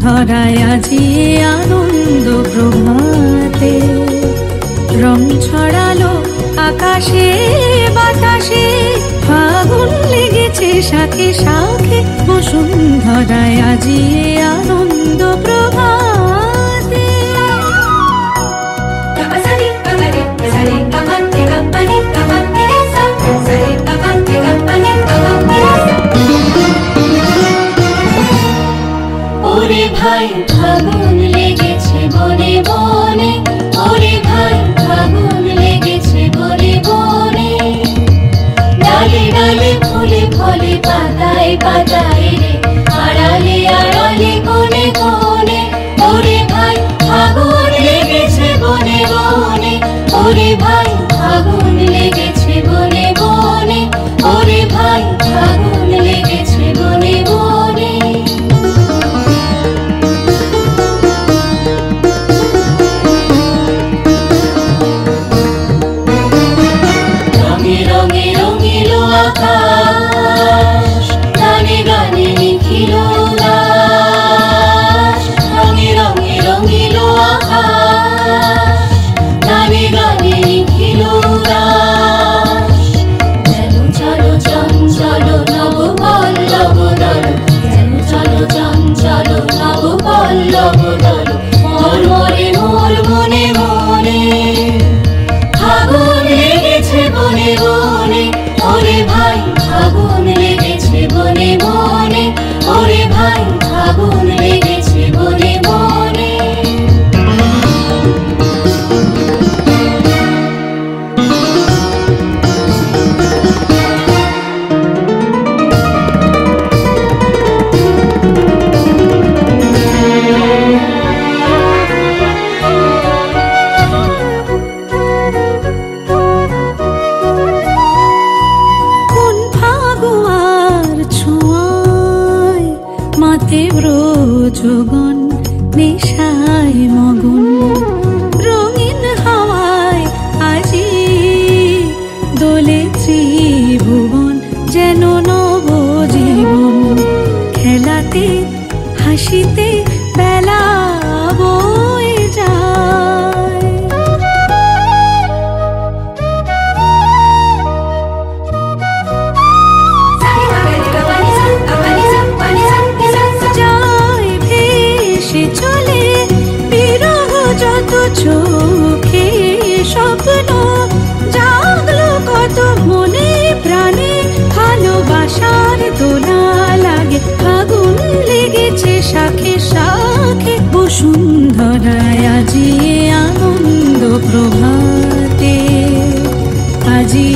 বসুন্ধরায় আজি আনন্দ প্রভাতে রং ছড়ালো আকাশে বাতাসে, ফাগুন লেগেছে শাখে শাখে, বসুন্ধরায় আজি আনন্দ প্রভাতে। ওরে ভাই ফাগুন লেগেছে বনে বনে, ওরে ভাই ফাগুন লেগেছে বনে বনে, ডালে ডালে ফুলে ফলে পাতায় পাতায় রে, আড়ালে আড়ালে কোণে কোণে, ওরে ভাই ফাগুন লেগেছে বনে বনে, ওরে ভাই ফাগুন লেগেছে বনে বনে, ওরে ভাই ফাগুন লেগেছে বনে বনে। রঙে রঙে রঙিল আকাশ, গানে গানে নিখিল উল্লাস, রঙে রঙে রঙিল আকাশ, গানে গানে নিখিল উল্লাস, যেন চলো চঞ্চল নব পল্লব দল, যেন চলো চঞ্চল নব পল্লব দল, মোর মোরে মোর মনে মনে, ফাগুন লেগেছে বনে বনে, ওরে ভাই ফাগুন লেগেছে বনে বনে, ওরে ভাই ফাগুন লেগেছে বনে বনে। যোগন নেশায় মগন, রঙিন হাওয়ায় আজি দোলে ত্রিভুবন, যেন নবজীবন, খেলাতে হাসিতে বেলা বয়ে যায়। চলে বিরহ যত চোখে স্বপ্ন, জাগলো কত মনে প্রাণে, ভালোবাসার দোলা লাগে, ফাগুন লেগেছে শাখে শাখে, বসুন্ধরায় আজি আনন্দ প্রভাতে, আজি